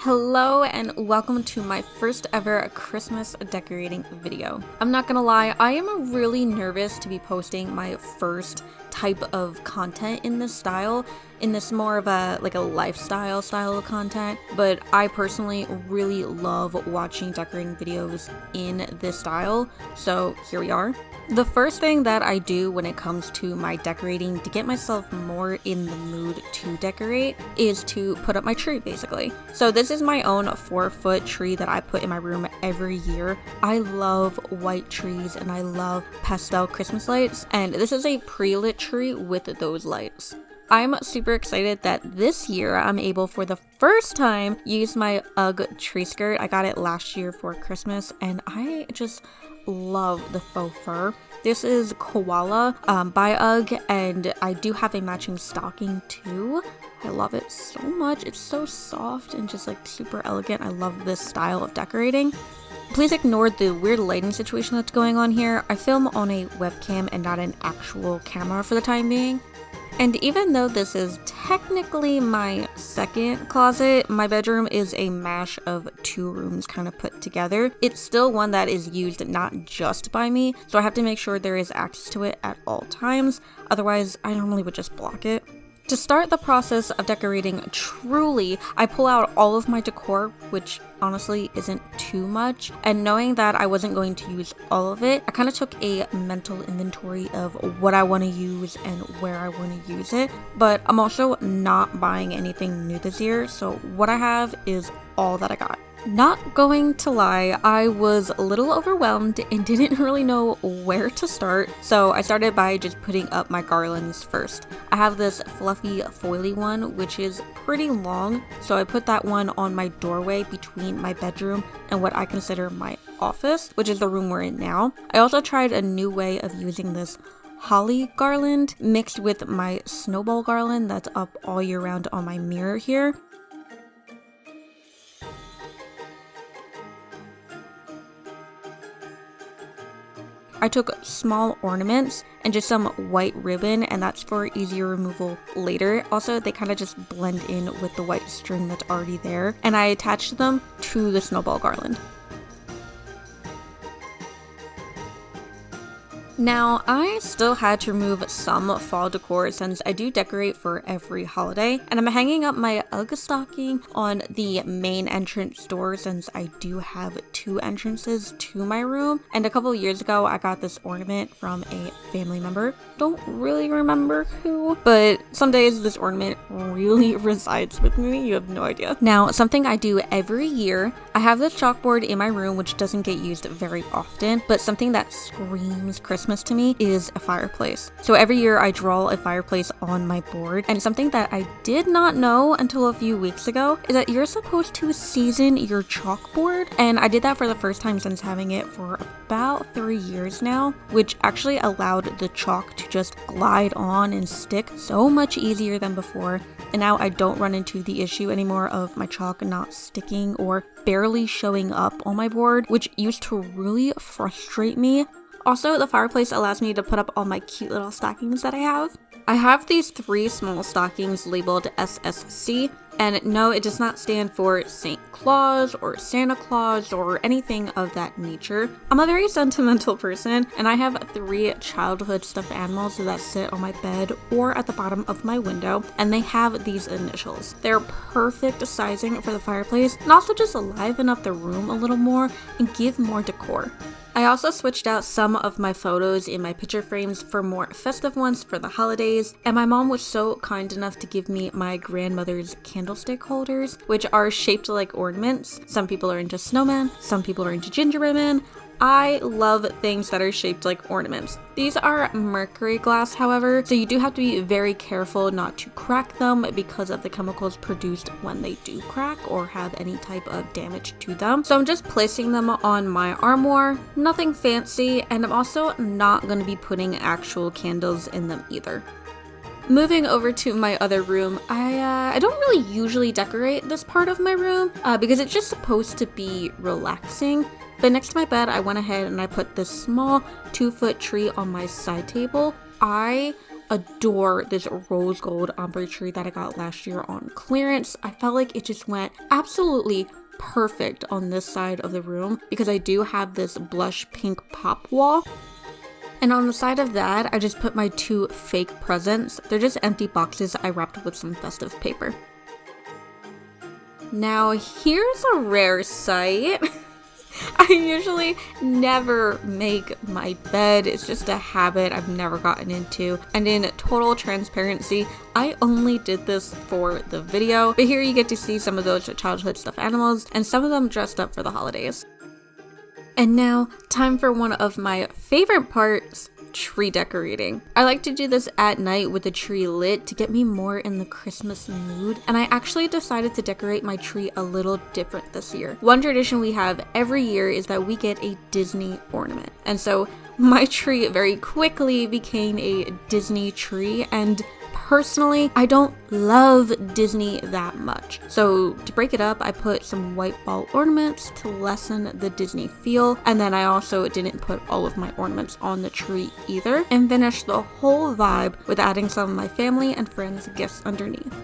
Hello and welcome to my first ever Christmas decorating video. I'm not gonna lie, I am really nervous to be posting my first type of content in this style, in this more of a lifestyle style of content, but I personally really love watching decorating videos in this style, so here we are. The first thing that I do when it comes to my decorating to get myself more in the mood to decorate is to put up my tree, basically. So this is my own 4-foot tree that I put in my room every year. I love white trees and I love pastel Christmas lights, and this is a pre-lit tree with those lights. I'm super excited that this year I'm able for the first time use my UGG tree skirt. I got it last year for Christmas and I just love the faux fur. This is Koala by UGG, and I do have a matching stocking too. I love it so much. It's so soft and just super elegant. I love this style of decorating. Please ignore the weird lighting situation that's going on here. I film on a webcam and not an actual camera for the time being. And even though this is technically my second closet, my bedroom is a mash of 2 rooms kind of put together. It's still one that is used not just by me, so I have to make sure there is access to it at all times. Otherwise, I normally would just block it. To start the process of decorating truly, I pull out all of my decor, which honestly isn't too much, and knowing that I wasn't going to use all of it, I kind of took a mental inventory of what I want to use and where I want to use it. But I'm also not buying anything new this year, so what I have is all that I got. Not going to lie, I was a little overwhelmed and didn't really know where to start, so I started by just putting up my garlands first. I have this fluffy foily one, which is pretty long, so I put that one on my doorway between my bedroom and what I consider my office, which is the room we're in now. I also tried a new way of using this holly garland mixed with my snowball garland that's up all year round on my mirror here. I took small ornaments and just some white ribbon, and that's for easier removal later. Also, they kind of just blend in with the white string that's already there, and I attached them to the snowball garland. Now, I still had to remove some fall decor since I do decorate for every holiday, and I'm hanging up my UGG stocking on the main entrance door since I do have 2 entrances to my room, and a couple of years ago I got this ornament from a family member. Don't really remember who, but some days this ornament really resides with me, you have no idea. Now, something I do every year, I have this chalkboard in my room which doesn't get used very often, but something that screams Christmas to me is a fireplace. So every year I draw a fireplace on my board, and something that I did not know until a few weeks ago is that you're supposed to season your chalkboard, and I did that for the first time since having it for about 3 years now, which actually allowed the chalk to just glide on and stick so much easier than before. And now I don't run into the issue anymore of my chalk not sticking or barely showing up on my board, which used to really frustrate me. Also, the fireplace allows me to put up all my cute little stockings that I have. I have these 3 small stockings labeled SSC, and no, it does not stand for St. Claus or Santa Claus or anything of that nature. I'm a very sentimental person, and I have 3 childhood stuffed animals that sit on my bed or at the bottom of my window, and they have these initials. They're perfect sizing for the fireplace, and also just liven up the room a little more and give more decor. I also switched out some of my photos in my picture frames for more festive ones for the holidays, and my mom was so kind enough to give me my grandmother's candlestick holders, which are shaped like ornaments. Some people are into snowmen, some people are into gingerbread men. I love things that are shaped like ornaments. These are mercury glass, however, so you do have to be very careful not to crack them because of the chemicals produced when they do crack or have any type of damage to them. So I'm just placing them on my armoire, nothing fancy, and I'm also not going to be putting actual candles in them either. Moving over to my other room, I don't really usually decorate this part of my room because it's just supposed to be relaxing. But next to my bed, I went ahead and I put this small 2-foot tree on my side table. I adore this rose gold ombre tree that I got last year on clearance. I felt like it just went absolutely perfect on this side of the room because I do have this blush pink pop wall. And on the side of that, I just put my 2 fake presents. They're just empty boxes I wrapped with some festive paper. Now, here's a rare sight. I usually never make my bed. It's just a habit I've never gotten into. And in total transparency, I only did this for the video. But here you get to see some of those childhood stuffed animals and some of them dressed up for the holidays. And now, time for one of my favorite parts, tree decorating. I like to do this at night with the tree lit to get me more in the Christmas mood, and I actually decided to decorate my tree a little different this year. One tradition we have every year is that we get a Disney ornament, and so my tree very quickly became a Disney tree, and personally, I don't love Disney that much. So to break it up, I put some white ball ornaments to lessen the Disney feel. And then I also didn't put all of my ornaments on the tree either. And finished the whole vibe with adding some of my family and friends' gifts underneath.